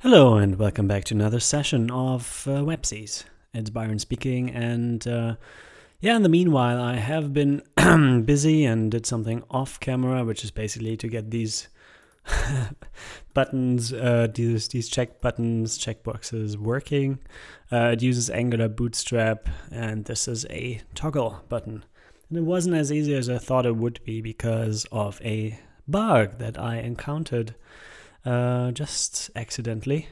Hello and welcome back to another session of Websies. It's Byron speaking, and in the meanwhile I have been busy and did something off camera, which is basically to get these buttons, these check buttons, checkboxes working. It uses Angular Bootstrap, and this is a toggle button. And it wasn't as easy as I thought it would be because of a bug that I encountered just accidentally,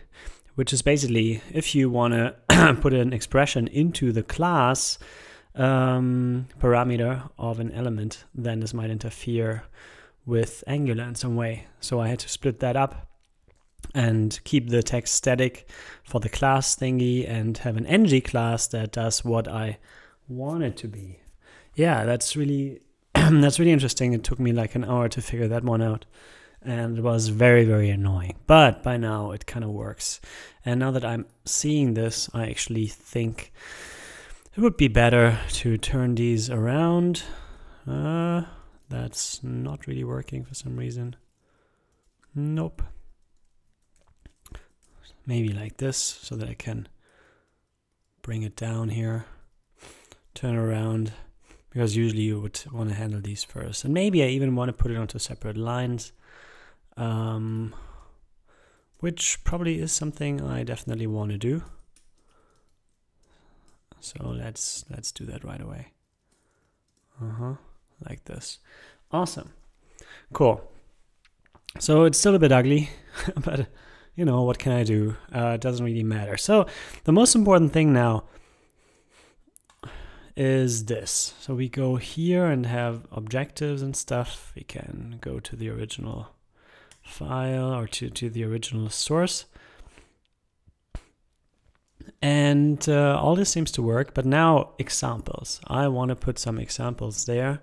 which is basically if you want to put an expression into the class parameter of an element, then this might interfere with Angular in some way. So I had to split that up and keep the text static for the class thingy and have an ng class that does what I want it to be. Yeah, that's really that's really interesting. It took me like an hour to figure that one out. And it was very, very annoying. But by now it kind of works. And now that I'm seeing this, I actually think it would be better to turn these around. That's not really working for some reason. Nope. Maybe like this so that I can bring it down here. Turn around. Because usually you would want to handle these first. And maybe I even want to put it onto separate lines. Which probably is something I definitely want to do. So let's do that right away. Like this. Awesome. Cool. So it's still a bit ugly, but you know, what can I do? It doesn't really matter. So the most important thing now is this. So we go here and have objectives and stuff. We can go to the original file or to the original source, and all this seems to work. But now examples, I want to put some examples there,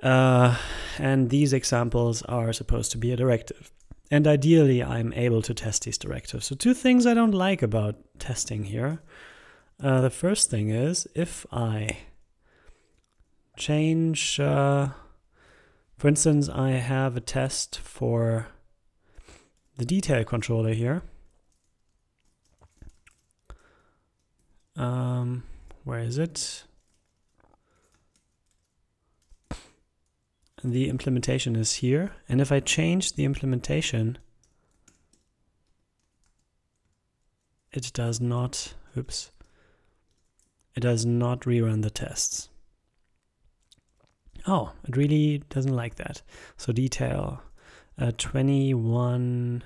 and these examples are supposed to be a directive, and ideally I'm able to test these directives. So two things I don't like about testing here. The first thing is if I change for instance, I have a test for the detail controller here. Where is it? And the implementation is here. And if I change the implementation, it does not, it does not rerun the tests. Oh, it really doesn't like that. So detail 21,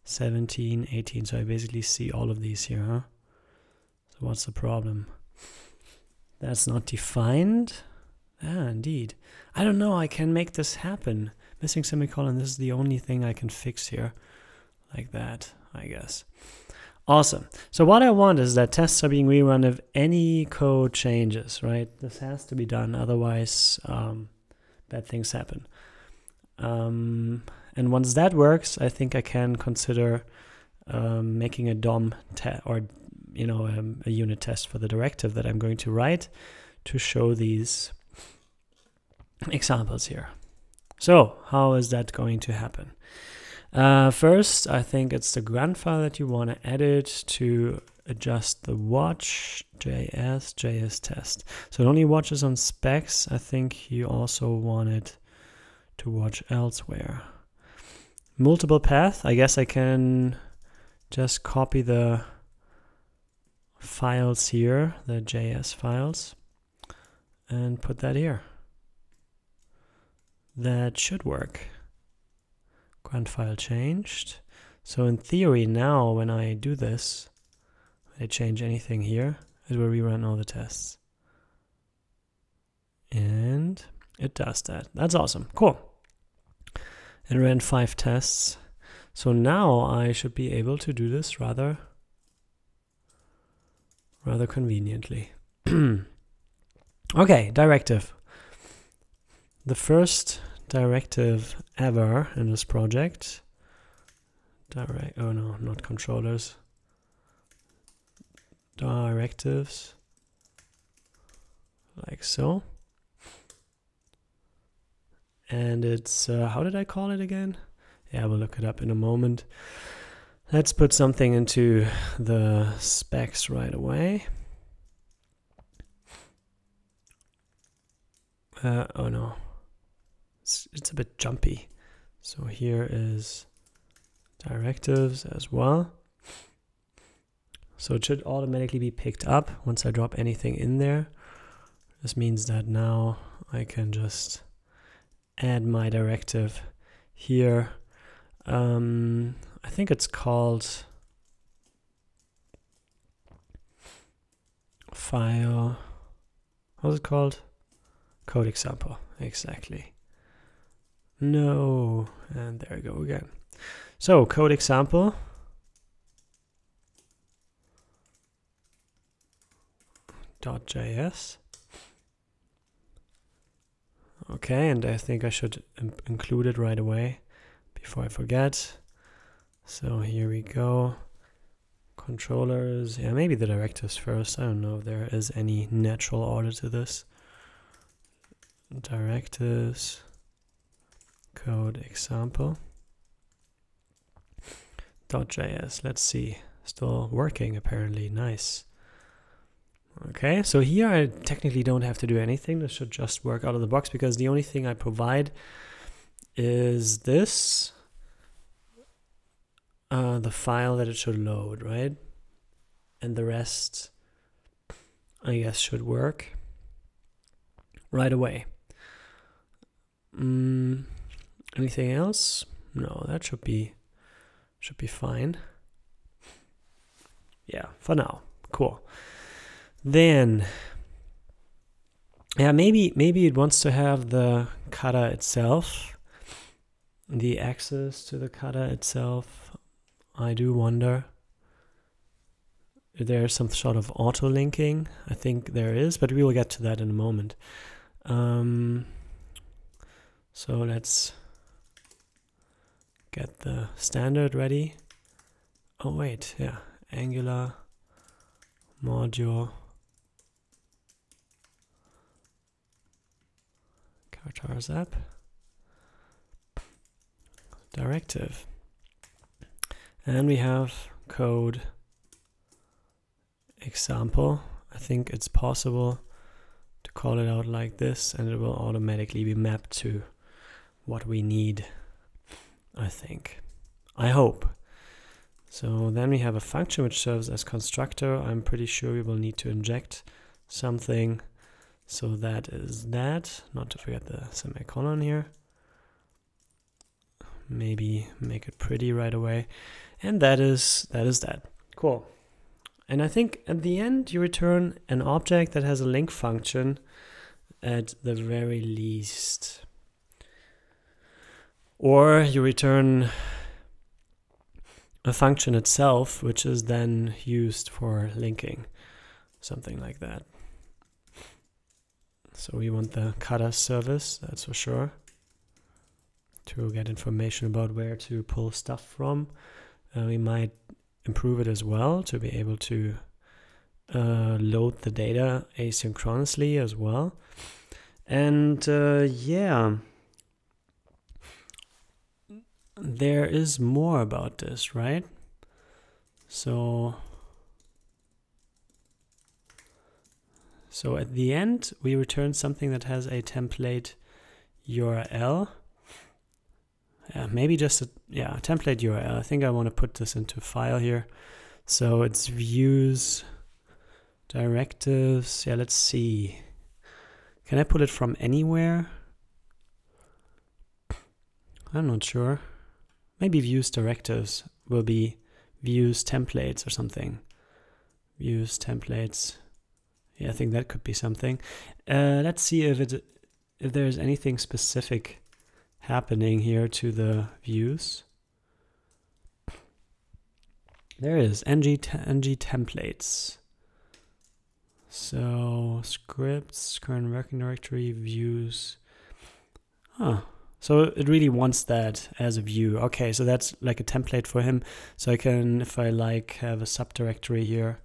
17, 18. So I basically see all of these here, huh? So what's the problem? That's not defined. Ah, indeed. I don't know. I can make this happen. Missing semicolon. This is the only thing I can fix here. Like that, I guess. Awesome. So what I want is that tests are being rerun if any code changes, right? This has to be done, otherwise bad things happen. And once that works, I think I can consider making a DOM or a unit test for the directive that I'm going to write to show these examples here. So how is that going to happen? First, I think it's the grunt file that you want to edit to adjust the watch JS test. So it only watches on specs. I think you also want it to watch elsewhere. Multiple path. I guess I can just copy the files here, the JS files, and put that here. That should work. Grunt file changed. So in theory now when I do this, I change anything here, it will rerun all the tests. And it does that. That's awesome. Cool. It ran 5 tests. So now I should be able to do this rather conveniently. Okay, directive. The first directive ever in this project. Oh no, not controllers. Directives. Like so. And it's, how did I call it again? Yeah, we'll look it up in a moment. Let's put something into the specs right away. Oh no, it's a bit jumpy. So here is directives as well. So it should automatically be picked up once I drop anything in there. This means that now I can just add my directive here. I think it's called file, how's it called? Code example, exactly. No, and there we go again. So code example. .js. Okay, and I think I should include it right away before I forget. So here we go. Controllers, yeah, maybe the directives first. I don't know if there is any natural order to this. Directives, code example. .js, let's see. Still working apparently, nice. Okay, so here I technically don't have to do anything. This should just work out of the box because the only thing I provide is this, the file that it should load, right? And the rest, I guess, should work right away. Anything else? No, that should be fine. Yeah, for now. Cool. Then, yeah, maybe it wants to have the cutter itself, the access to the cutter itself. I do wonder if there's some sort of auto linking. I think there is, but we will get to that in a moment. So let's get the standard ready. Oh wait, yeah, Angular module characters app directive, and we have code example. I think it's possible to call it out like this and it will automatically be mapped to what we need, I think. I hope. So then we have a function which serves as constructor. I'm pretty sure we will need to inject something. So that is that. Not to forget the semicolon here. Maybe make it pretty right away. And that is that. Cool. And I think at the end you return an object that has a link function at the very least. Or you return a function itself, which is then used for linking, something like that. So we want the cutter service, that's for sure, to get information about where to pull stuff from. We might improve it as well to be able to load the data asynchronously as well. And yeah, there is more about this, right? So at the end, we return something that has a template URL. Maybe just a template URL. I think I want to put this into a file here. So it's views, directives. Yeah, let's see. Can I pull it from anywhere? I'm not sure. Maybe views directives will be views templates or something. Views templates. Yeah, I think that could be something. Let's see if there's anything specific happening here to the views. There is ng templates. So scripts, current working directory, views. So it really wants that as a view. Okay, so that's like a template for him. So I can, if I like, have a subdirectory here,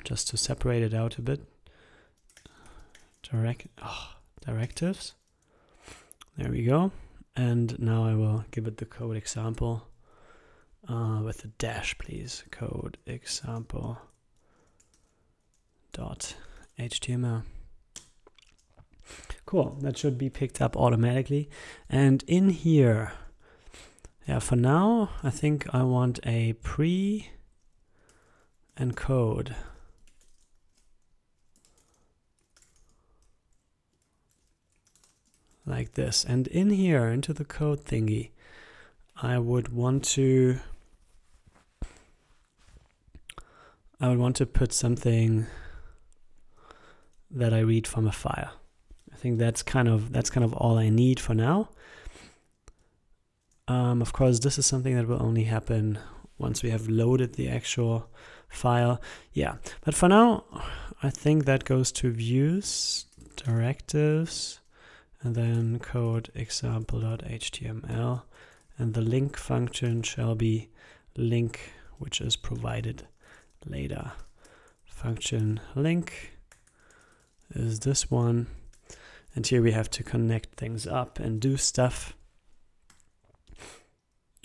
just to separate it out a bit. Directives. There we go. And now I will give it the code example. with a dash, please. Code example .html. Cool, that should be picked up automatically. And in here, yeah, for now, I think I want a pre and code. Like this. And in here, into the code thingy, I would want to put something that I read from a file. I think that's kind of all I need for now. Of course, this is something that will only happen once we have loaded the actual file. Yeah, but for now, I think that goes to views, directives, and then code example.html, and the link function shall be link, which is provided later. Function link is this one, and here we have to connect things up and do stuff.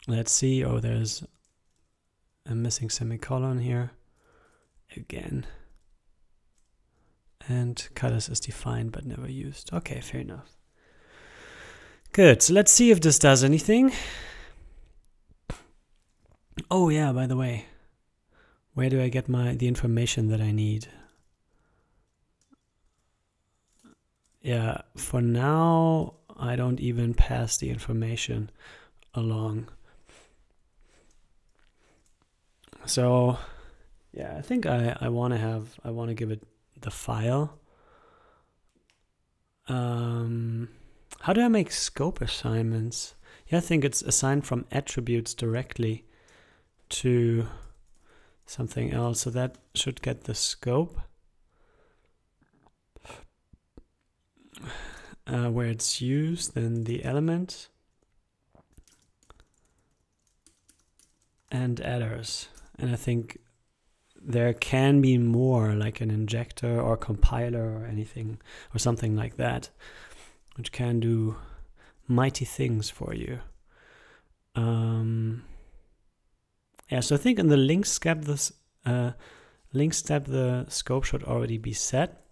Let's see. Oh, there's a missing semicolon here again, and colors is defined but never used. Okay, fair enough. Good, so let's see if this does anything. Oh yeah, by the way, where do I get the information that I need? Yeah, for now, I don't even pass the information along. So yeah, I think I want to give it the file. How do I make scope assignments? Yeah, I think it's assigned from attributes directly to something else. So that should get the scope. Where it's used, then the element and adders. And I think there can be more, like an injector or compiler or anything or something like that, which can do mighty things for you. Yeah, so I think in the link step, the scope should already be set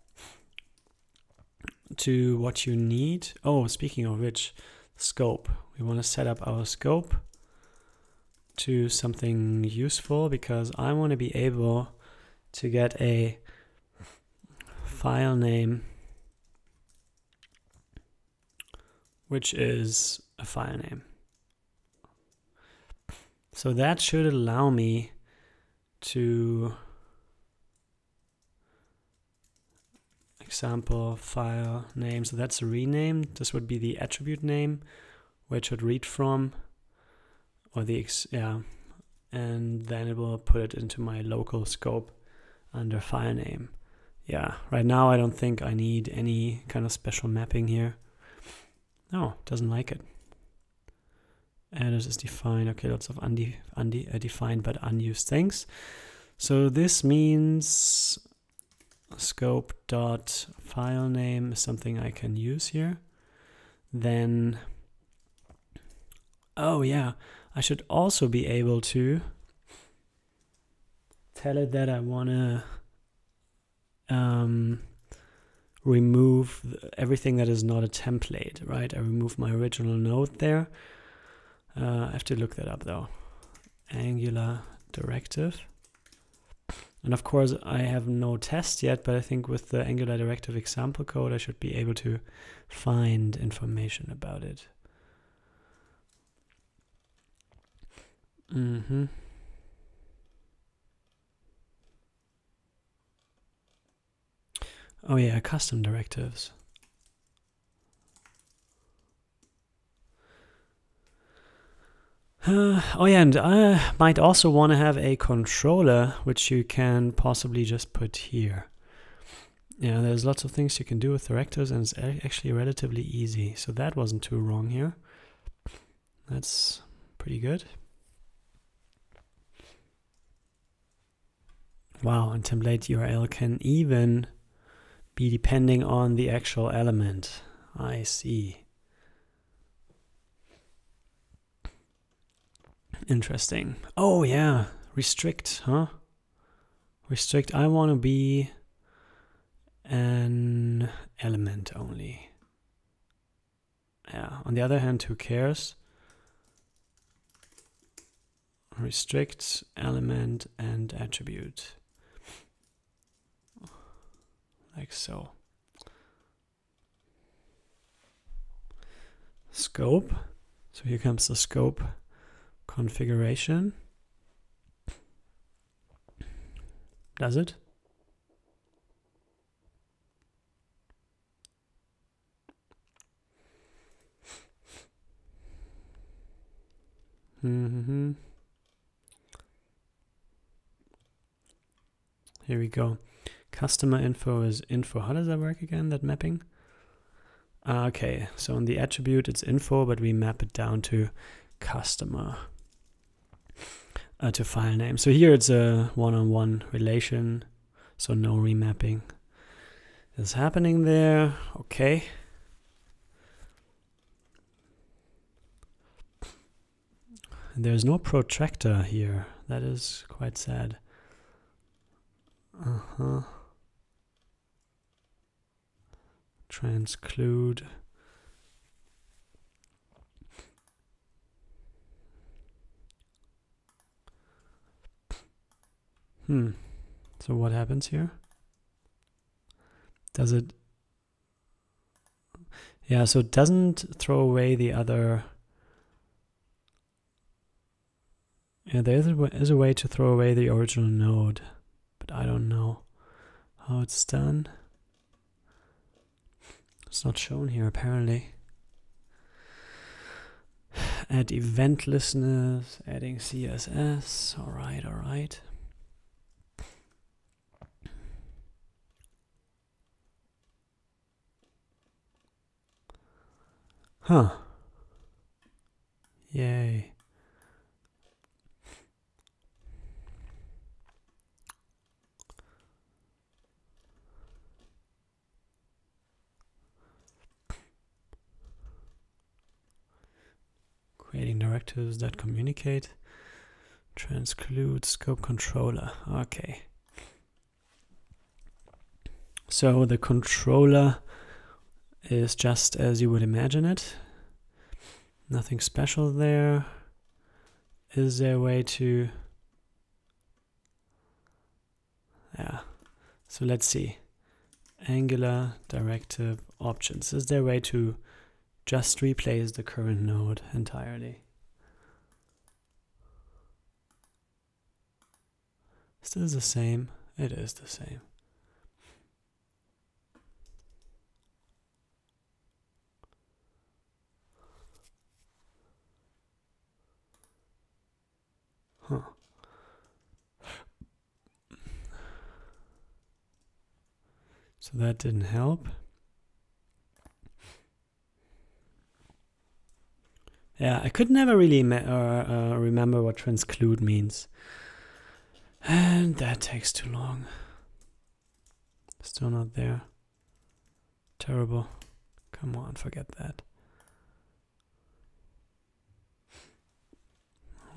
to what you need. Oh, speaking of which, scope. We want to set up our scope to something useful, because I want to be able to get a file name which is a file name. So that should allow me to example file name. So that's a rename. This would be the attribute name where it should read from, or the and then it will put it into my local scope under file name. Yeah, right now I don't think I need any kind of special mapping here. No, doesn't like it. Address is defined. Okay, lots of defined but unused things. So this means scope dot file name is something I can use here. Then, oh yeah, I should also be able to tell it that I want to remove everything that is not a template, right? I remove my original node there. I have to look that up though. Angular directive. And of course I have no test yet, but I think with the Angular directive example code I should be able to find information about it. Oh yeah, custom directives. Oh yeah, and I might also want to have a controller, which you can possibly just put here. Yeah, there's lots of things you can do with directives, and it's actually relatively easy. So that wasn't too wrong here. That's pretty good. Wow, and template URL can even be depending on the actual element. I see. Interesting. Oh yeah, restrict, huh? Restrict, I want to be an element only. Yeah, on the other hand, who cares? Restrict element and attribute. Like so. Scope. So here comes the scope configuration. Does it? Here we go. Customer info is info. How does that work again, that mapping? Okay, so on the attribute it's info, but we map it down to customer, to file name. So here it's a one-on-one relation, so no remapping is happening there. Okay. And there's no protractor here. That is quite sad. Transclude. So what happens here? Does it? Yeah, so it doesn't throw away the other. Yeah, there is a way to throw away the original node, but I don't know how it's done. It's not shown here apparently. Add event listeners, adding CSS. All right. Huh. Yay. Creating directives that communicate. Transclude scope controller. Okay. So the controller is just as you would imagine it. Nothing special there. Is there a way to... Yeah. So let's see. Angular directive options. Is there a way to just replace the current node entirely? Is this the same? It is the same. Huh. So that didn't help. Yeah, I could never really remember what transclude means. And that takes too long. Still not there. Terrible. Come on, forget that.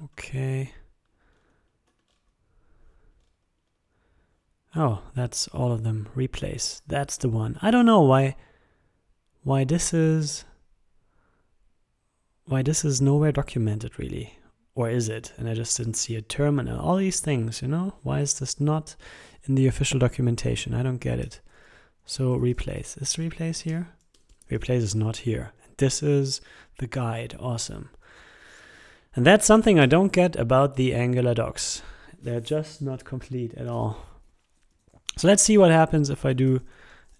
Okay. Oh, that's all of them. Replace. That's the one. I don't know why this is nowhere documented really. Or is it? And I just didn't see a terminal. All these things, you know? Why is this not in the official documentation? I don't get it. So replace. Is replace here? Replace is not here. This is the guide. Awesome. And that's something I don't get about the Angular docs. They're just not complete at all. So let's see what happens if I do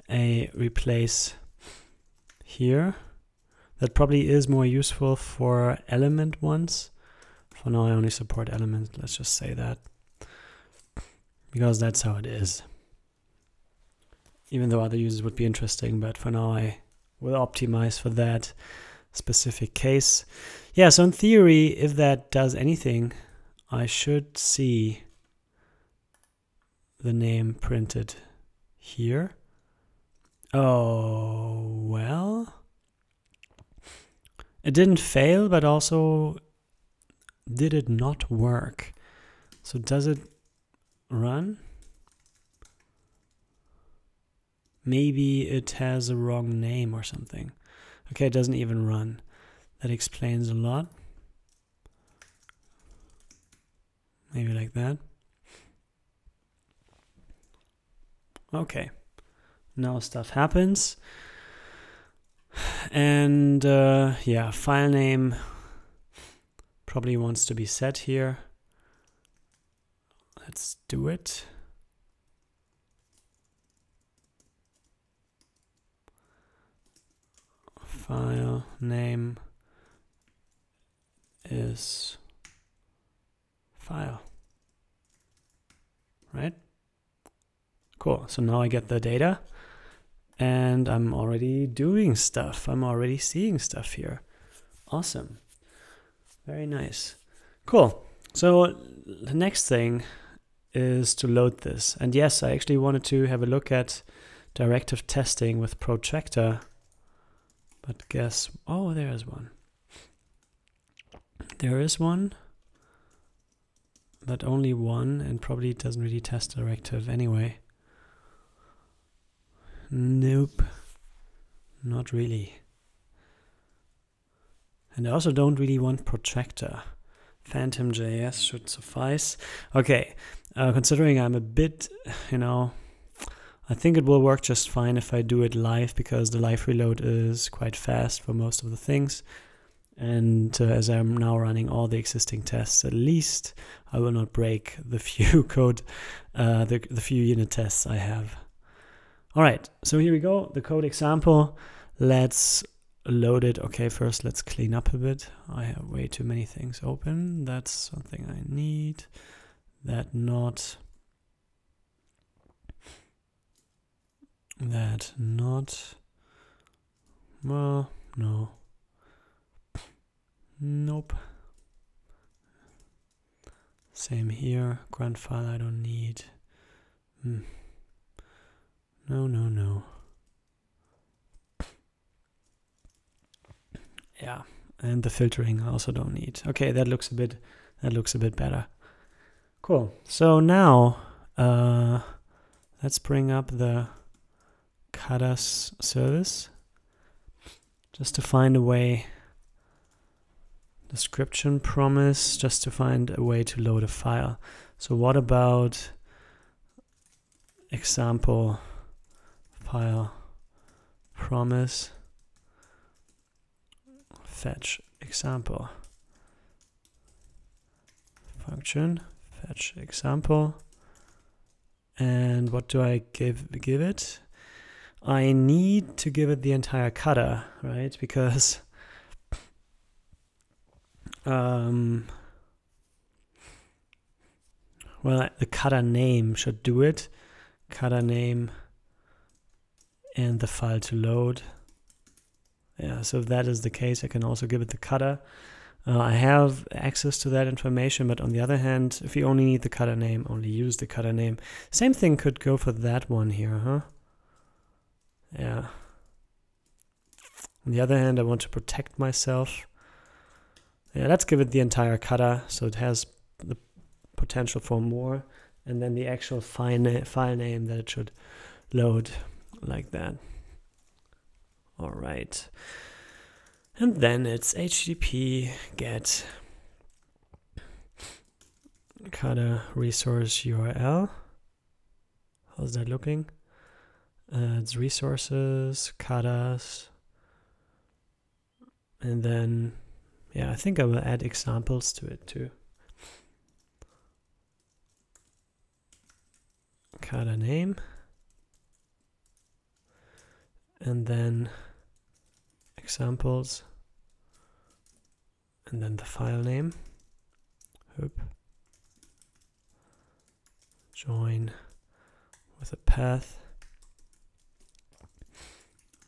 a replace here. That probably is more useful for element ones. For now I only support elements, let's just say that. Because that's how it is. Even though other users would be interesting, but for now I will optimize for that specific case. Yeah, so in theory, if that does anything, I should see the name printed here. Oh, well. It didn't fail, but also did it not work? So does it run? Maybe it has a wrong name or something. Okay, it doesn't even run. That explains a lot. Maybe like that. Okay, now stuff happens. And yeah, file name probably wants to be set here. Let's do it. File name is file, right? Cool, so now I get the data and I'm already doing stuff. I'm already seeing stuff here. Awesome, very nice. Cool, so the next thing is to load this. And yes, I actually wanted to have a look at directive testing with protractor, but guess, oh, there is one. There is one, but only one, and probably it doesn't really test directive anyway. Nope, not really. And I also don't really want protractor. Phantom.js should suffice. Okay, considering I'm a bit, I think it will work just fine if I do it live, because the live reload is quite fast for most of the things. And as I'm now running all the existing tests, at least I will not break the few the few unit tests I have. All right, so here we go, the code example. Let's load it. Okay, first let's clean up a bit. I have way too many things open. That's something I need. That not. Well, no. Nope. Same here. Grunt file I don't need. No. Yeah, and the filtering I also don't need. Okay, that looks a bit better. Cool. So now let's bring up the Kadas service just to find a way. Description promise, just to find a way to load a file. So what about example file promise fetch example function fetch example, and what do I give it? I need to give it the entire kata, right? Because well, the kata name should do it. Kata name and the file to load. Yeah, so if that is the case, I can also give it the kata. I have access to that information, but on the other hand, if you only need the kata name, only use the kata name. Same thing could go for that one here, huh? Yeah. On the other hand, I want to protect myself. Yeah, let's give it the entire kata, so it has the potential for more, and then the actual file name that it should load like that. All right. And then it's HTTP get kata resource URL. How's that looking? It's resources, katas, and then, yeah, I think I will add examples to it too. Kata name, and then examples, and then the file name. Oop. Join with a path,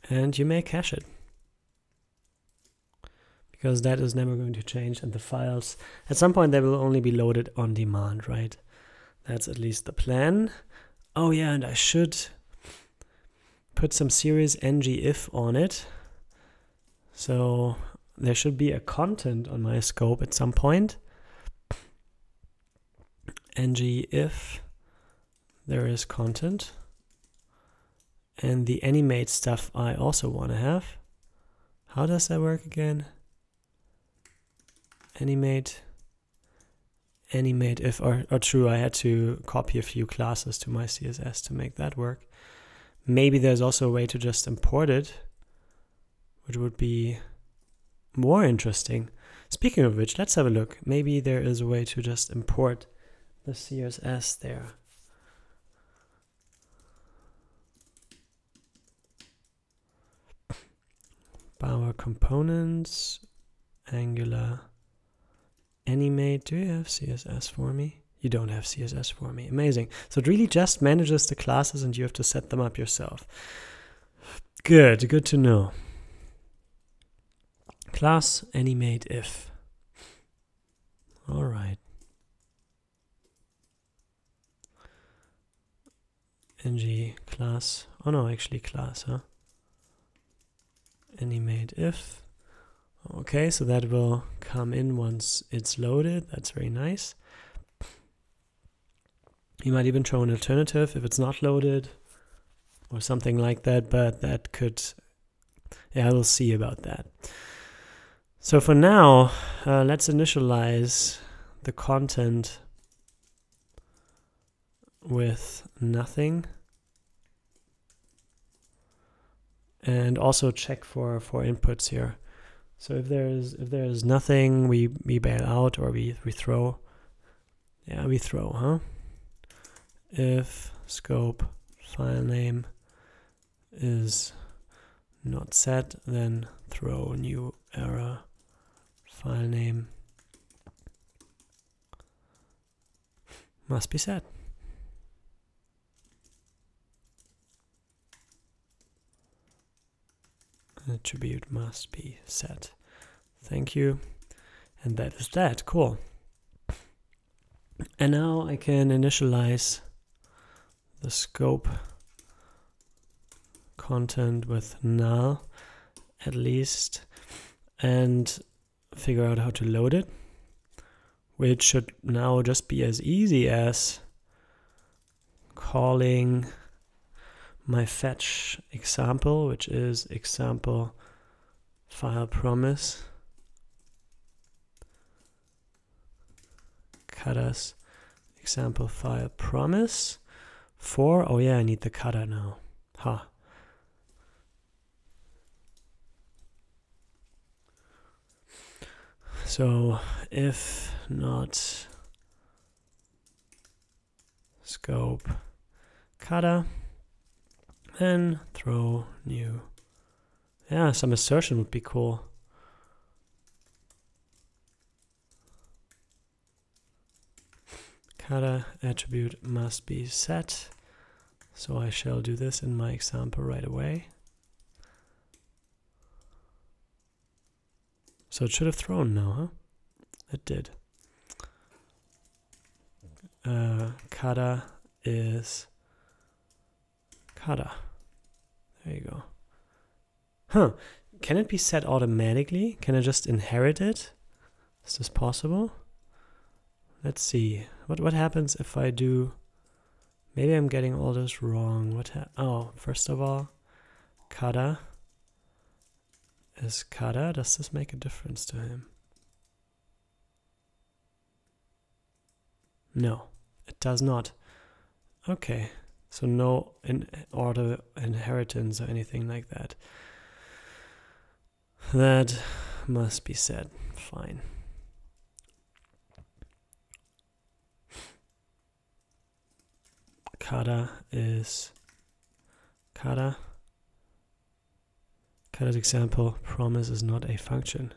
and you may cache it, because that is never going to change, and the files at some point they will only be loaded on demand, right? That's at least the plan. Oh yeah, and I should put some serious ngIf on it. So there should be a content on my scope at some point. ng if there is content. And the animate stuff I also want to have. How does that work again? Animate if, or true, I had to copy a few classes to my CSS to make that work. Maybe there's also a way to just import it, which would be more interesting. Speaking of which, let's have a look. Maybe there is a way to just import the CSS there. Power components, Angular, animate. Do you have CSS for me? You don't have CSS for me. Amazing. So it really just manages the classes and you have to set them up yourself. Good to know. Class animate if. All right. ng class. Oh no, actually class, huh? Animate if. Okay, so that will come in once it's loaded. That's very nice. You might even show an alternative if it's not loaded or something like that, but that could, yeah, we'll see about that. So for now, let's initialize the content with nothing. And also check for inputs here. So if there's nothing, we bail out or we throw. Yeah, we throw, huh? If scope file name is not set, then throw new error file name must be set. Attribute must be set. Thank you. And that is that. Cool. And now I can initialize the scope content with null at least and figure out how to load it, which should now just be as easy as calling my fetch example, which is example file promise cutters example file promise for, oh yeah, I need the cutter now. Huh. So if not scope cutter, then throw new. Yeah, some assertion would be cool. Cutter attribute must be set. So I shall do this in my example right away. So it should have thrown now, huh? It did. Cutter is cutter. There you go. Huh. Can it be set automatically? Can I just inherit it? Is this possible? Let's see. What happens if I do... Maybe I'm getting all this wrong. Oh, first of all, cutter is cutter. Does this make a difference to him? No, it does not. Okay, so no order inheritance or anything like that. That must be said. Fine. Cutter is cutter. Cutter's example promise is not a function.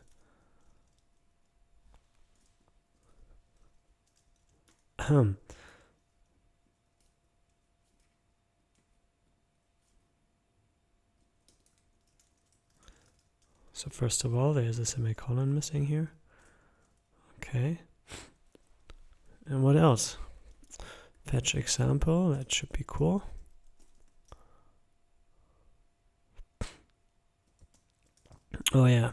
So first of all, there's a semicolon missing here. Okay. And what else? Fetch example, that should be cool. Oh yeah.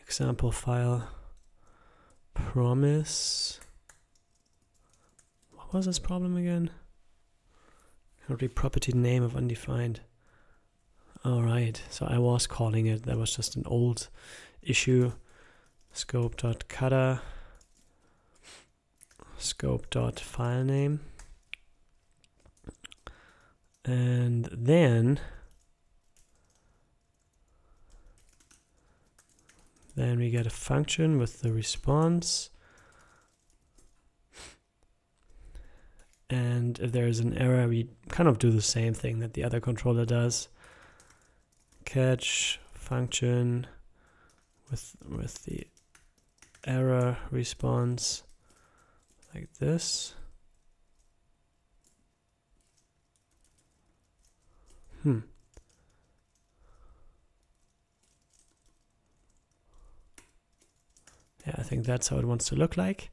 Example file promise What was this problem again? Cannot be property name of undefined. Alright, so I was calling it, that was just an old issue. Scope.cutter, scope.filename. And then we get a function with the response. And if there is an error, we kind of do the same thing that the other controller does. Catch function with the error response like this. Yeah, I think that's how it wants to look like.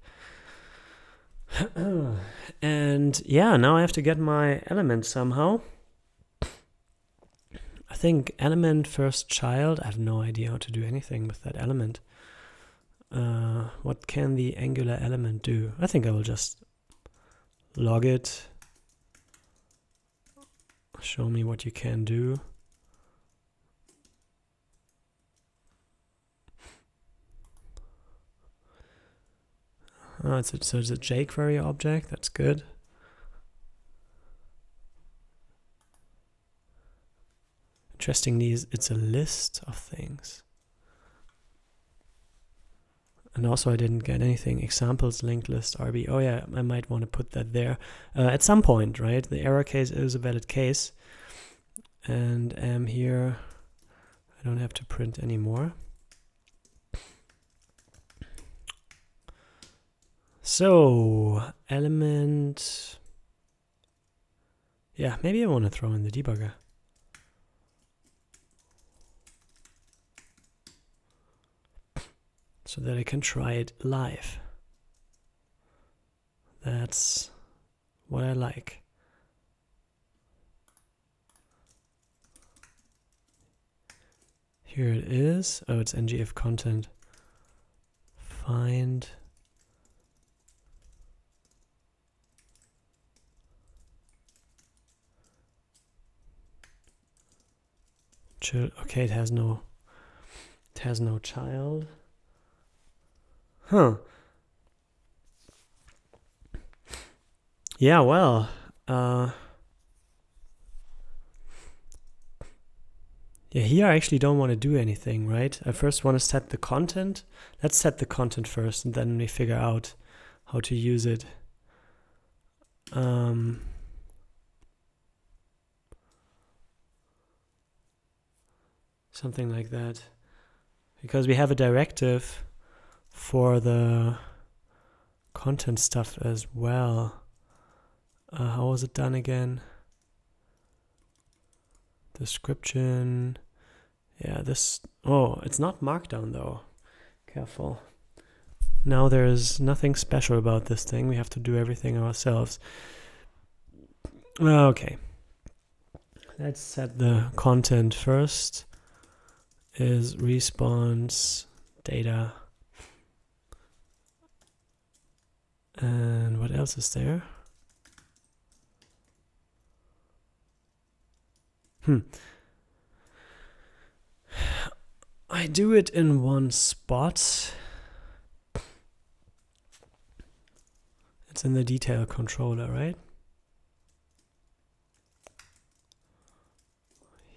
And yeah, now I have to get my element somehow. I think element first child, I have no idea how to do anything with that element. What can the Angular element do? I think I will just log it. Show me what you can do. Oh, so it's a jQuery object, that's good. Interestingly, it's a list of things. And also I didn't get anything. Examples, linked list, RB. Oh yeah, I might want to put that there at some point, right? The error case is a valid case. And here, I don't have to print anymore. So, element. Yeah, maybe I want to throw in the debugger. So that I can try it live. That's what I like. Here it is. Oh, it's ngf content. Find. Okay, it has no child. Huh. Yeah, well, yeah, here I actually don't want to do anything, right? I first want to set the content. Let's set the content first, and then we figure out how to use it. Something like that. Because we have a directive for the content stuff as well. How was it done again? Description. Yeah, this. Oh, it's not Markdown though. Careful. Now there's nothing special about this thing. We have to do everything ourselves. Okay. Let's set the content first. Is response data. And what else is there? I do it in one spot. It's in the detail controller, right?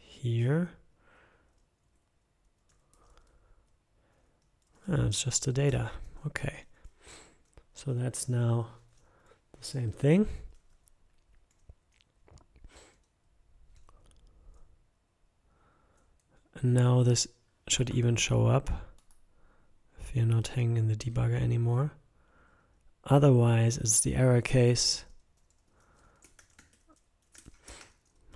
Here. Oh, it's just the data. Okay. So that's now the same thing. And now this should even show up if you're not hanging in the debugger anymore. Otherwise, it's the error case.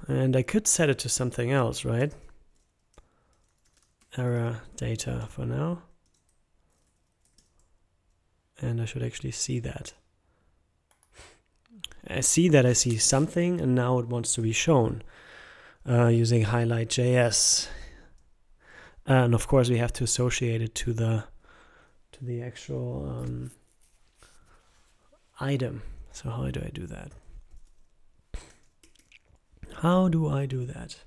And I could set it to something else, right? Error data for now. And I should actually see that. I see that I see something, and now it wants to be shown using highlight.js. And of course, we have to associate it to the actual item. So how do I do that? How do I do that?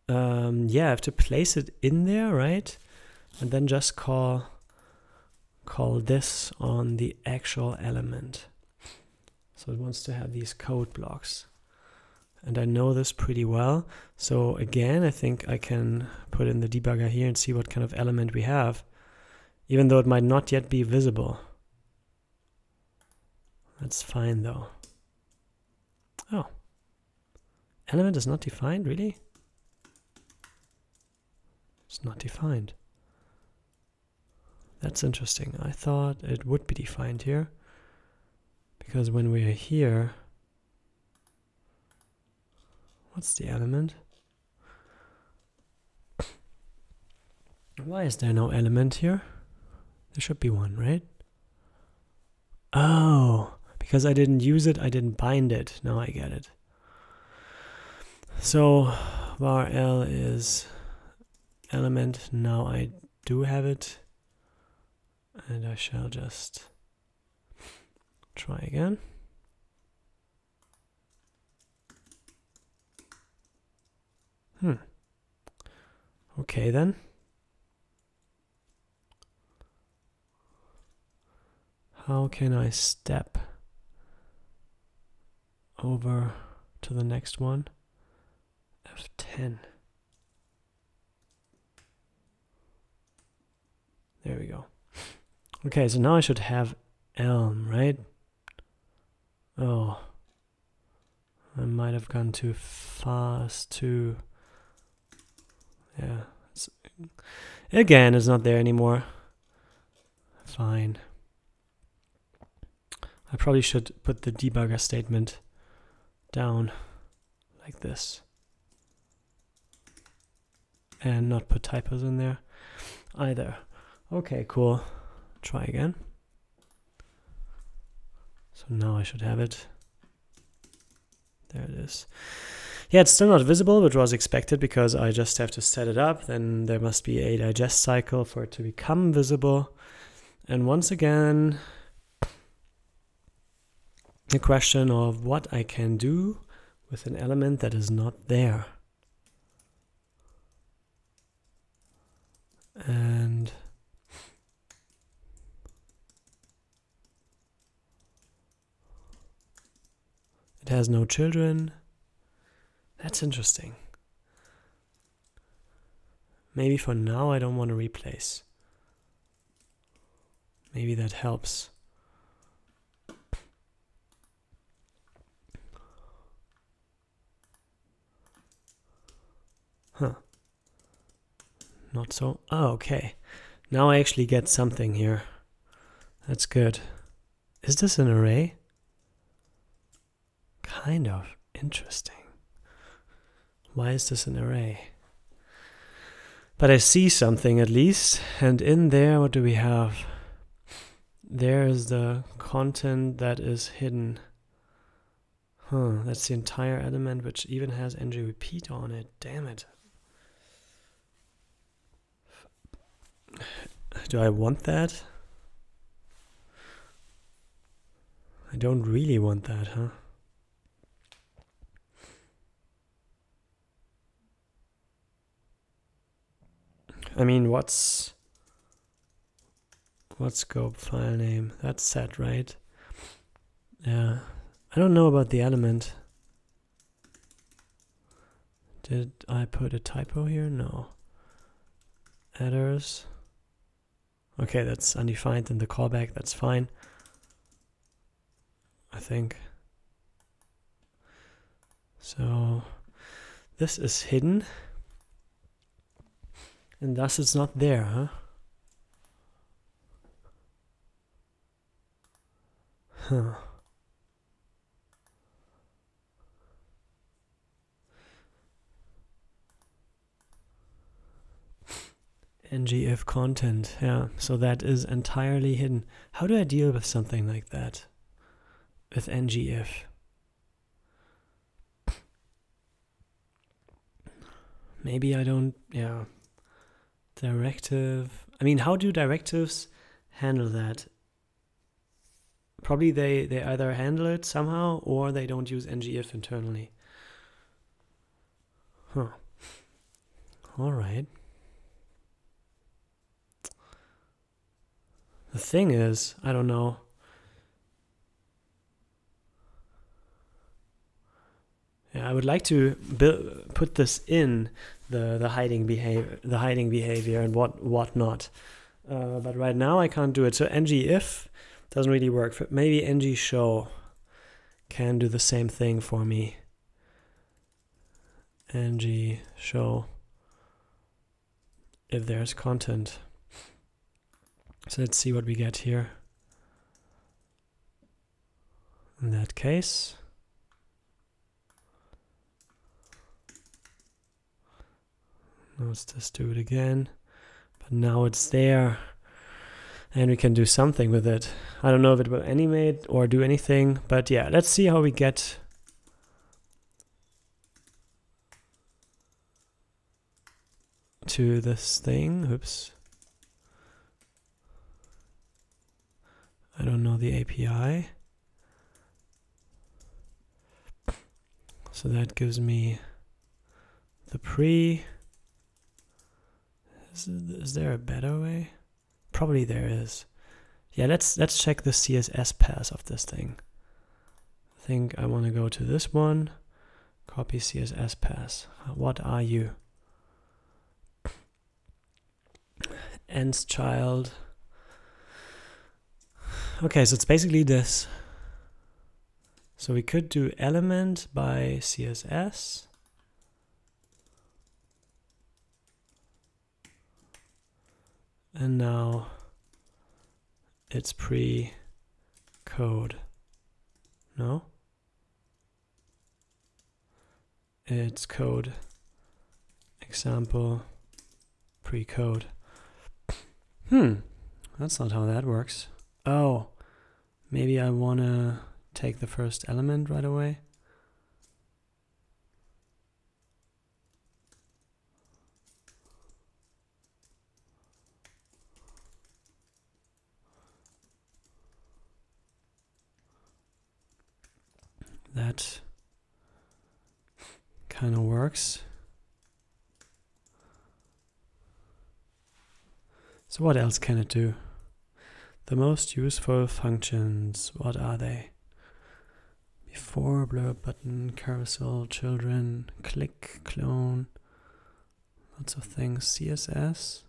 Yeah, I have to place it in there, right? And then just call this on the actual element. So it wants to have these code blocks. And I know this pretty well. So again, I think I can put in the debugger here and see what kind of element we have, even though it might not yet be visible. That's fine though. Oh, element is not defined, really? It's not defined. That's interesting. I thought it would be defined here, because when we are here, what's the element? Why is there no element here? There should be one, right? Oh, because I didn't use it, I didn't bind it. Now I get it. So var L is element. Now I do have it. And I shall just try again. Okay then. How can I step over to the next one? F10. There we go. Okay, so now I should have Elm, right? Oh, I might have gone too fast too. Yeah, again, it's not there anymore. Fine. I probably should put the debugger statement down like this and not put typos in there either. Okay, cool. Try again. So now I should have it. There it is. Yeah, it's still not visible, which was expected because I just have to set it up. Then there must be a digest cycle for it to become visible. And once again, the question of what I can do with an element that is not there. And it has no children. That's interesting. Maybe for now I don't want to replace. Maybe that helps. Huh. Not so. Oh, okay. Now I actually get something here. That's good. Is this an array? Kind of interesting. Why is this an array? But I see something at least. And in there, what do we have? There is the content that is hidden. Huh, that's the entire element, which even has ng repeat on it. Damn it. Do I want that? I don't really want that, huh? I mean, what's scope file name? That's set, right? Yeah. I don't know about the element. Did I put a typo here? No. Headers. Okay, that's undefined in the callback. That's fine, I think. So this is hidden. And thus it's not there, huh? Huh. ngIf content, yeah, so that is entirely hidden. How do I deal with something like that? With ngIf? Maybe I don't, yeah. Directive. I mean, how do directives handle that? Probably they either handle it somehow or they don't use ngIf internally. Huh. All right. The thing is, I don't know. Yeah, I would like to put this in the hiding behavior and what not. But right now I can't do it. So ngIf doesn't really work. Maybe ngShow can do the same thing for me. ngShow if there's content. So let's see what we get here. In that case, let's just do it again. But now it's there. And we can do something with it. I don't know if it will animate or do anything. But yeah, let's see how we get to this thing. Oops. I don't know the API. So that gives me the pre. Is there a better way? Probably there is. Yeah, let's check the CSS path of this thing. I think I want to go to this one. Copy CSS path. What are you? Ends child. Okay, so it's basically this. So we could do element by CSS. And now it's pre-code. No? It's code. Example. Pre-code. That's not how that works. Oh, maybe I want to take the first element right away. That kind of works. So what else can it do? The most useful functions, what are they? Before, blur, button, carousel, children, click, clone, lots of things, CSS.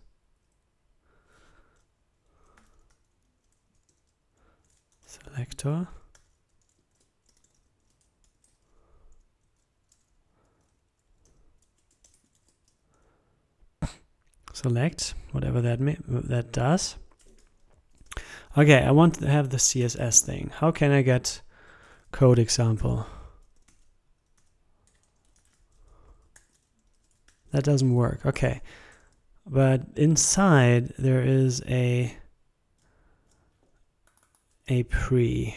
Selector. Select, whatever that does. Okay, I want to have the CSS thing. How can I get code example? That doesn't work. Okay, but inside there is a pre.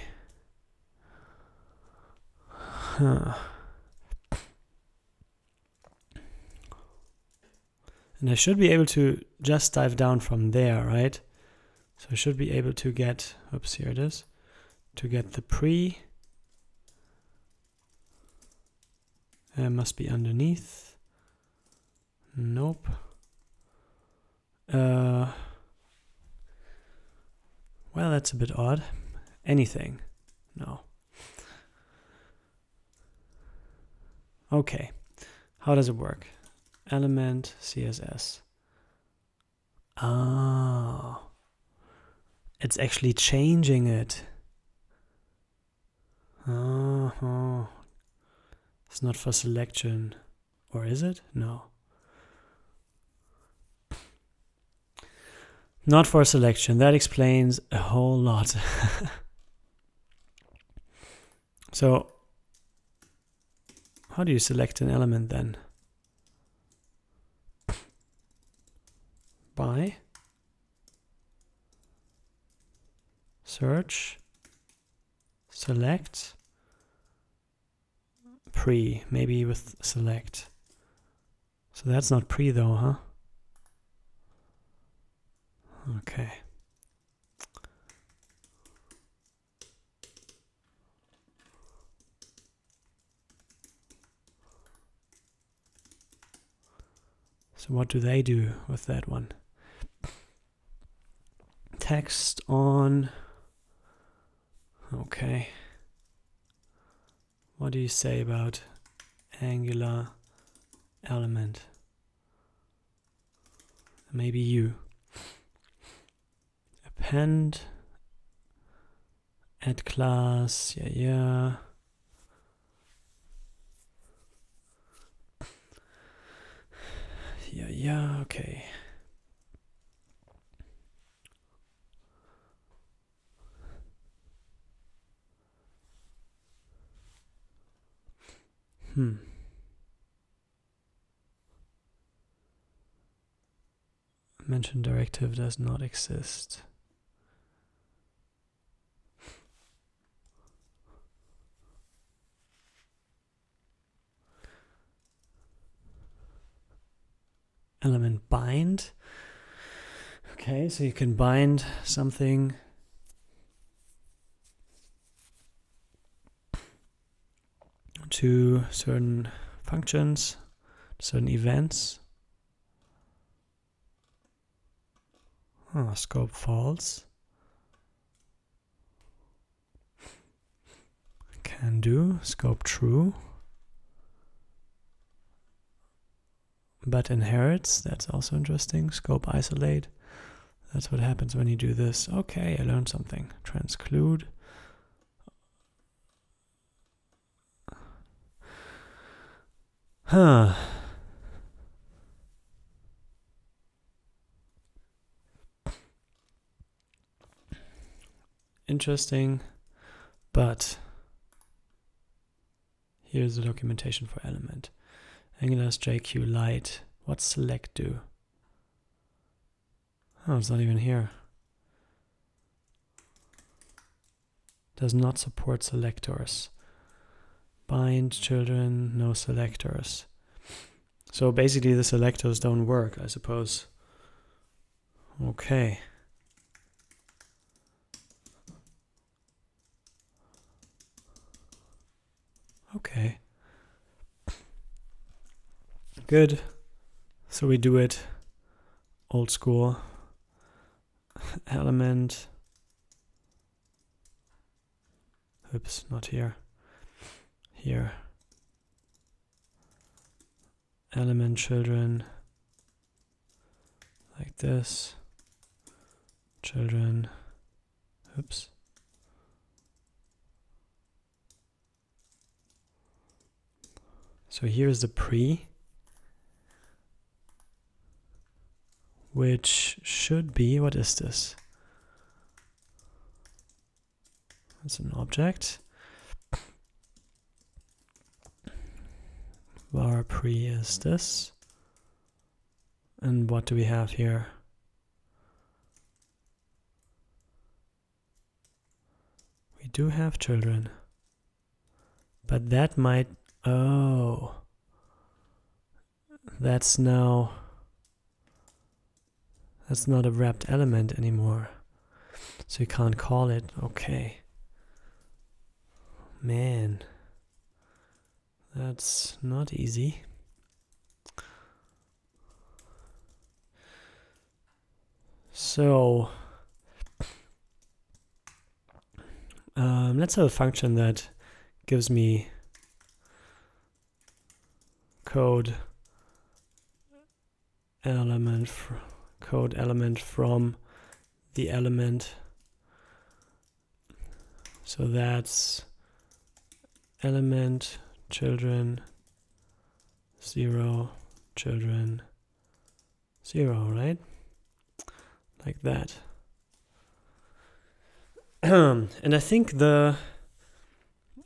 Huh. And I should be able to just dive down from there, right? So I should be able to get, oops, here it is, to get the pre. It must be underneath. Nope. Well, that's a bit odd. Anything? No. Okay. How does it work? Element CSS. Oh. It's actually changing it. Oh. It's not for selection. Or is it? No. Not for selection. That explains a whole lot. So, how do you select an element then? By search, select, pre, maybe with select. So that's not pre though, huh? Okay. So what do they do with that one? Text on. Okay. What do you say about Angular element? Maybe you. Append. Add class. Yeah. Yeah, okay. Mention directive does not exist. Element bind. Okay, so you can bind something to certain functions, certain events. Scope false. Can do. Scope true. But inherits. That's also interesting. Scope isolate. That's what happens when you do this. Okay, I learned something. Transclude. Interesting, but here's the documentation for element. Angular's JQ Lite. What's select do? Oh, it's not even here. Does not support selectors. Bind children, no selectors. So basically the selectors don't work, I suppose. Okay. Okay. Good. So we do it old school. Element. Oops, not here. Here. Element children. Like this. Children. Oops. So here's the pre, which should be, what is this? It's an object. Var pre is this. And what do we have here? We do have children. But that might, oh, that's now, that's not a wrapped element anymore. So you can't call it. Okay. Man, that's not easy. So let's have a function that gives me code element from the element. So that's element children 0 children 0, right? Like that. And I think the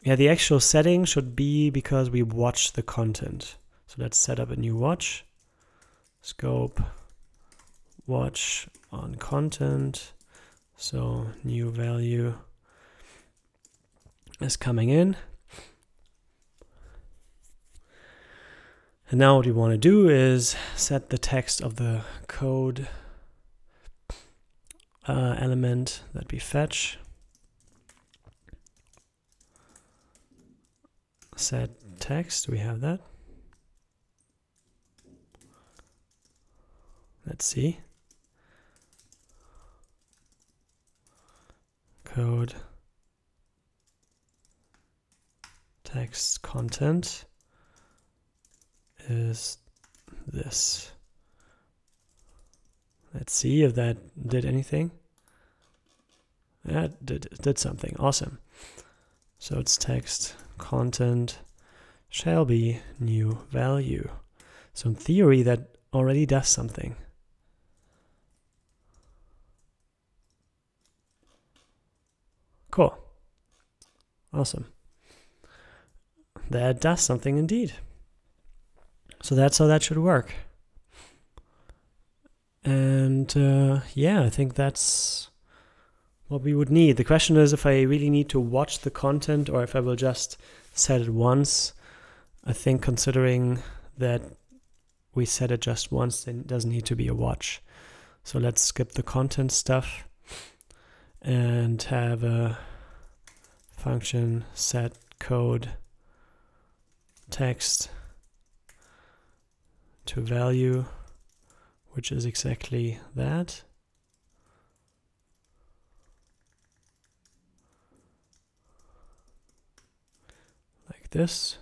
actual setting should be because we watch the content. So let's set up a new watch. Scope watch on content. So new value is coming in. And now what we want to do is set the text of the code element that we fetch. Set text, we have that. Let's see. Code, text, content is this. Let's see if that did anything. That did something. Awesome. So it's text, content shall be new value. So in theory, that already does something. Cool. Awesome. That does something indeed. So that's how that should work. And yeah, I think that's what we would need. The question is if I really need to watch the content or if I will just set it once. I think considering that we set it just once, then it doesn't need to be a watch. So let's skip the content stuff and have a function set code text to value, which is exactly that. Like this.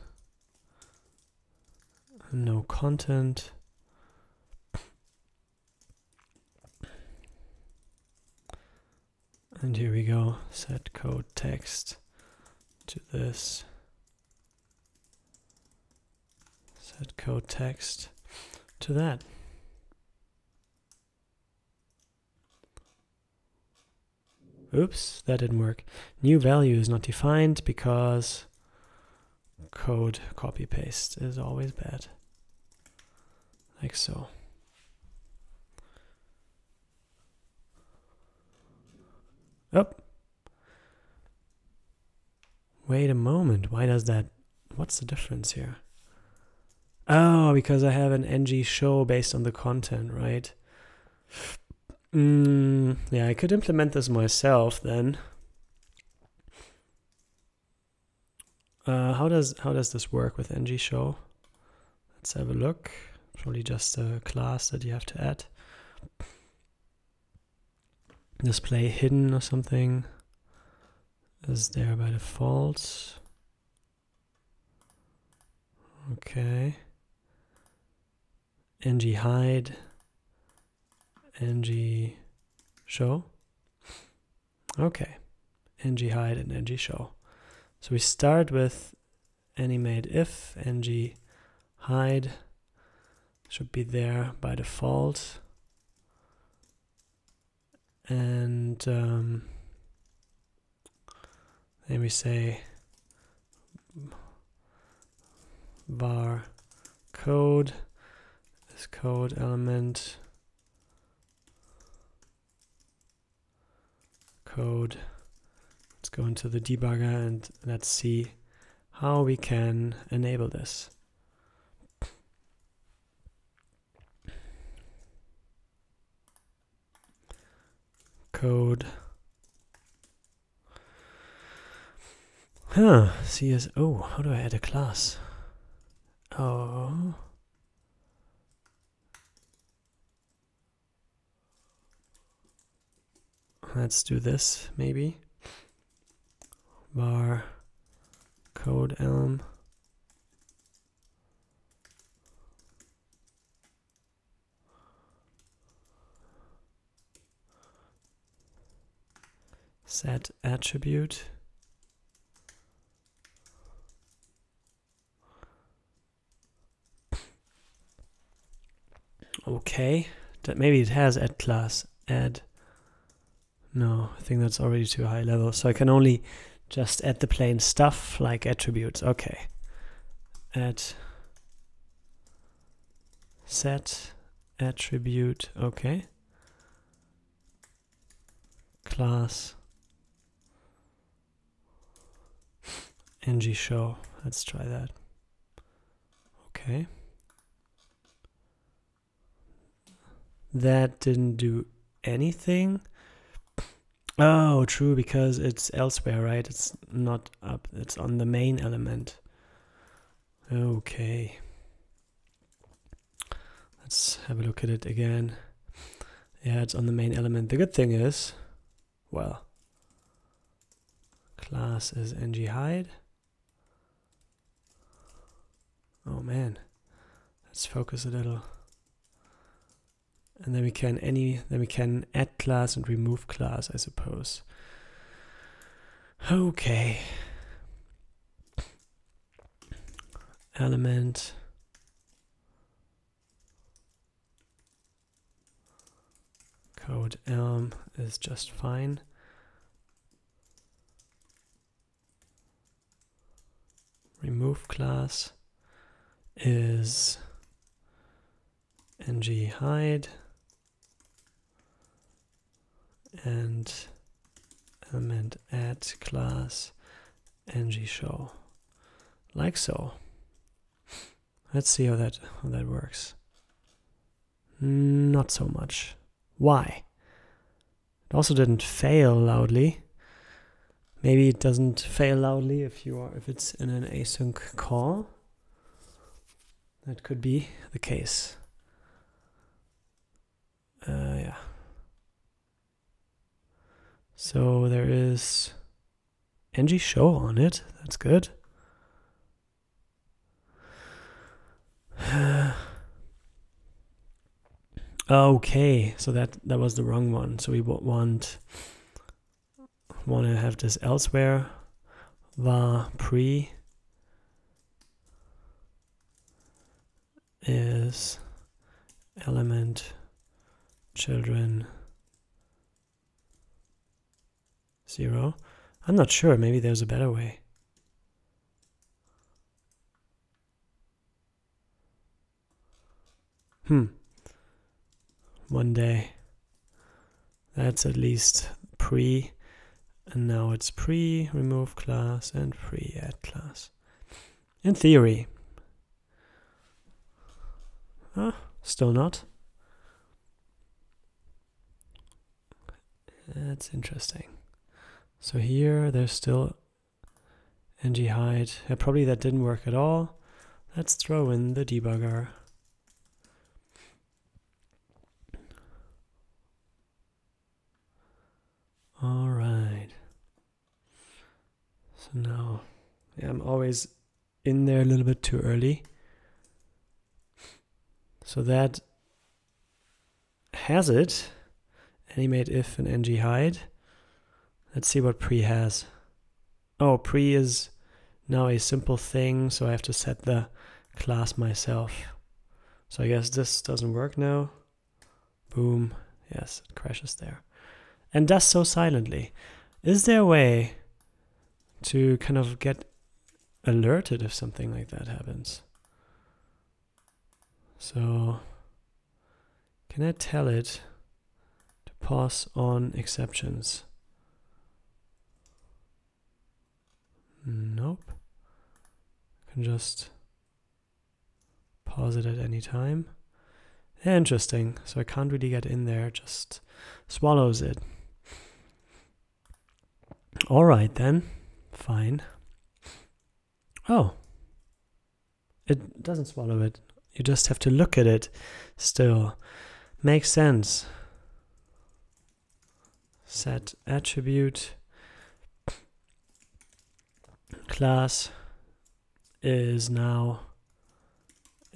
No content. And here we go, set code text to this. Set code text to that. Oops, that didn't work. New value is not defined because code copy paste is always bad. Like so. Oh. Wait a moment. Why does that? What's the difference here? Oh, because I have an ng show based on the content, right? Yeah, I could implement this myself then. How does this work with ng show? Let's have a look. Probably just a class that you have to add. Display hidden or something is there by default. Okay. ng hide, ng show. Okay. ng hide and ng show. So we start with animate if ng hide should be there by default. And then we say var code, this code element, code. Let's go into the debugger and let's see how we can enable this. Code. CS. Oh, how do I add a class? Oh. Let's do this maybe. Var code elm. Set attribute. Okay, that maybe it has add class. Add. No, I think that's already too high level. So I can only just add the plain stuff like attributes. Okay. Add set attribute. Okay. Class ng show. Let's try that. Okay. That didn't do anything. Oh, true, because it's elsewhere, right? It's not up. It's on the main element. Okay. Let's have a look at it again. Yeah, it's on the main element. The good thing is, well, class is ngHide. Oh man, let's focus a little. And then we can add class and remove class, I suppose. Okay. Element. Code elm is just fine. Remove class is ngHide. And element add class ngShow, like so. Let's see how that works. Not so much. Why? It also didn't fail loudly. Maybe it doesn't fail loudly if it's in an async call. That could be the case. Yeah. So there is ngShow on it. That's good. Okay, so that was the wrong one. So we want to have this elsewhere var pre is element children 0. I'm not sure, maybe there's a better way. One day. That's at least pre, and now it's pre remove class and pre add class. In theory. Still not. That's interesting. So here there's still ngHide. Yeah, probably that didn't work at all. Let's throw in the debugger. All right. So now, yeah, I'm always in there a little bit too early. So that has it. Animate if and ngHide. Let's see what pre has. Oh, pre is now a simple thing, so I have to set the class myself. So I guess this doesn't work now. Boom. Yes, it crashes there. And does so silently. Is there a way to kind of get alerted if something like that happens? So can I tell it to pause on exceptions? Nope. I can just pause it at any time. Interesting. So I can't really get in there, just swallows it. All right then, fine. Oh, it doesn't swallow it. You just have to look at it still. Makes sense. Set attribute class is now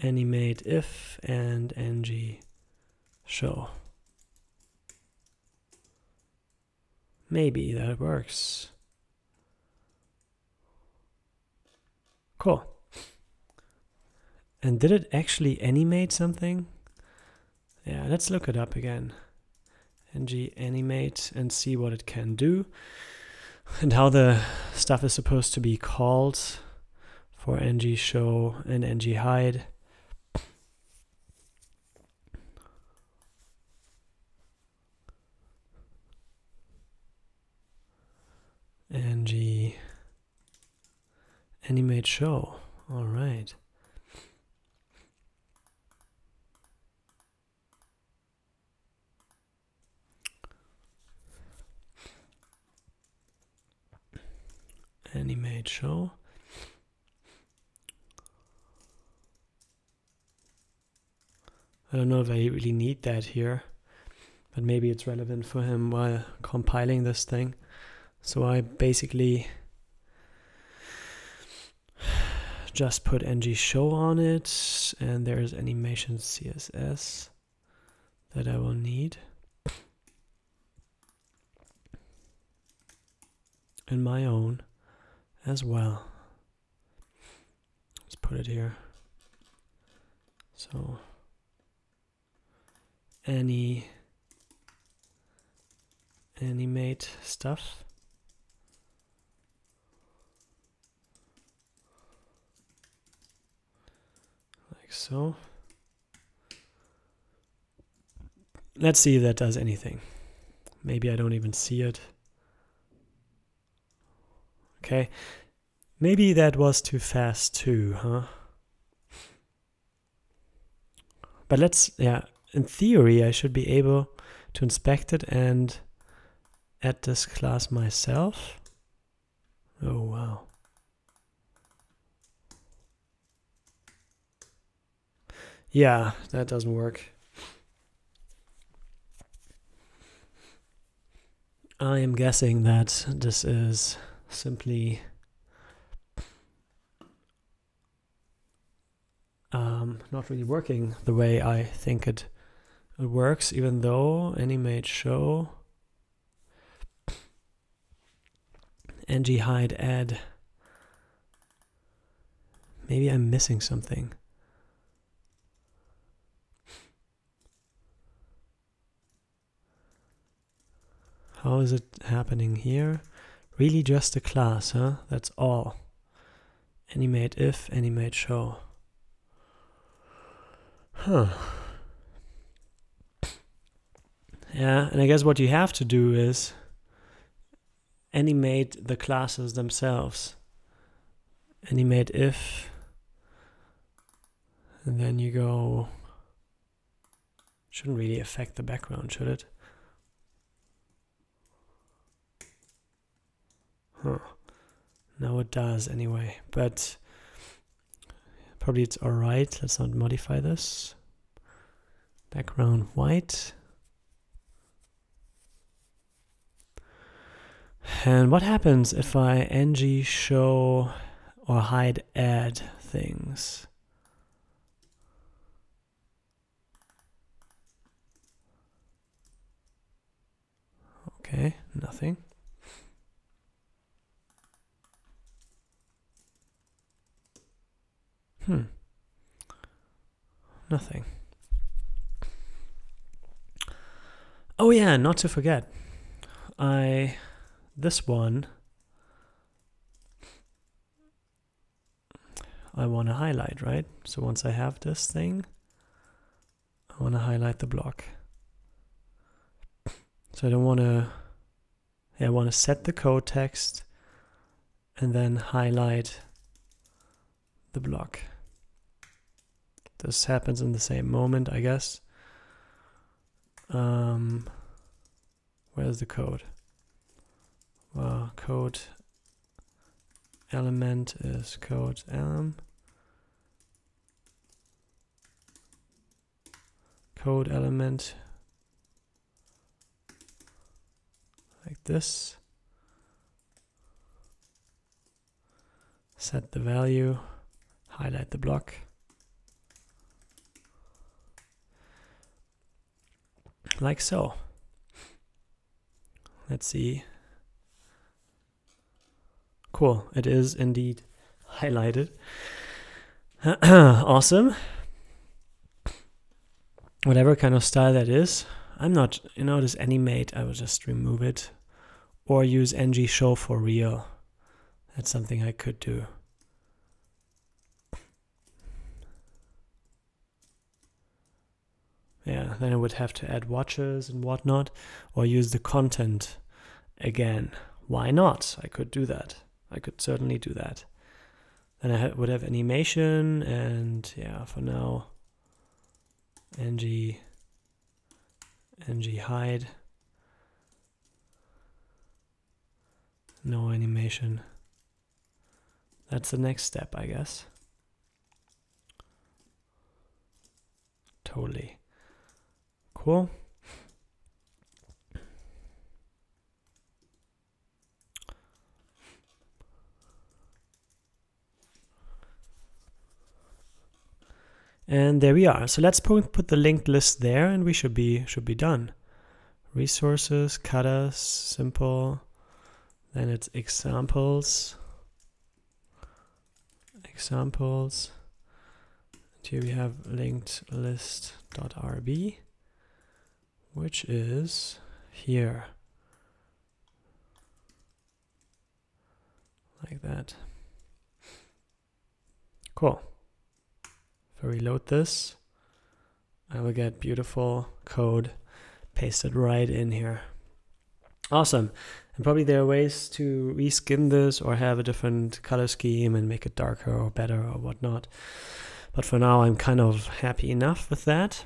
animate if and ngShow. Maybe that works. Cool. And did it actually animate something? Yeah, let's look it up again. ng-animate and see what it can do and how the stuff is supposed to be called for ngShow and ngHide. ng-animate show. All right. Animate show. I don't know if I really need that here. but maybe it's relevant for him while compiling this thing. So I basically just put ng-show on it, and there's animation CSS that I will need. And my own as well. Let's put it here. So any animate stuff. Like so. Let's see if that does anything. Maybe I don't even see it. Okay. Maybe that was too fast too, huh? But let's, yeah, in theory, I should be able to inspect it and add this class myself. Oh, wow. Yeah, that doesn't work. I am guessing that this is simply not really working the way I think it works, even though animate show ng hide add. Maybe I'm missing something. How is it happening here? Really just a class, huh? That's all. Animate if, animate show. Huh. Yeah, and I guess what you have to do is animate the classes themselves. Animate if, and then you go, shouldn't really affect the background, should it? Huh. No, it does anyway, but probably it's alright. Let's not modify this. Background white. And what happens if I ng show or hide add things? Okay, nothing. Nothing. Oh yeah, not to forget. This one I want to highlight, right? So once I have this thing, I want to highlight the block. So I don't want to, I want to set the code text and then highlight the block. This happens in the same moment, I guess. Where's the code? Well, code element is code code element like this. Set the value, highlight the block. Like so. Let's see. Cool, it is indeed highlighted. Awesome. Whatever kind of style that is. I'm not, this animate, I will just remove it. Or use ng-show for real. That's something I could do. Yeah, then I would have to add watches and whatnot, or use the content again. Why not? I could do that. I could certainly do that. Then I would have animation, and yeah, for now, ng hide. No animation. That's the next step, I guess. Totally. Cool. And there we are. So let's put the linked list there, and we should be done. Resources, cutters, simple. Then it's examples. Examples. And here we have linked list.rb, which is here. Like that. Cool. If I reload this, I will get beautiful code pasted right in here. Awesome. And probably there are ways to reskin this or have a different color scheme and make it darker or better or whatnot. But for now, I'm kind of happy enough with that,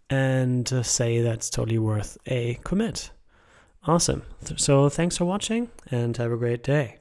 and say that's totally worth a commit. Awesome. So thanks for watching, and have a great day.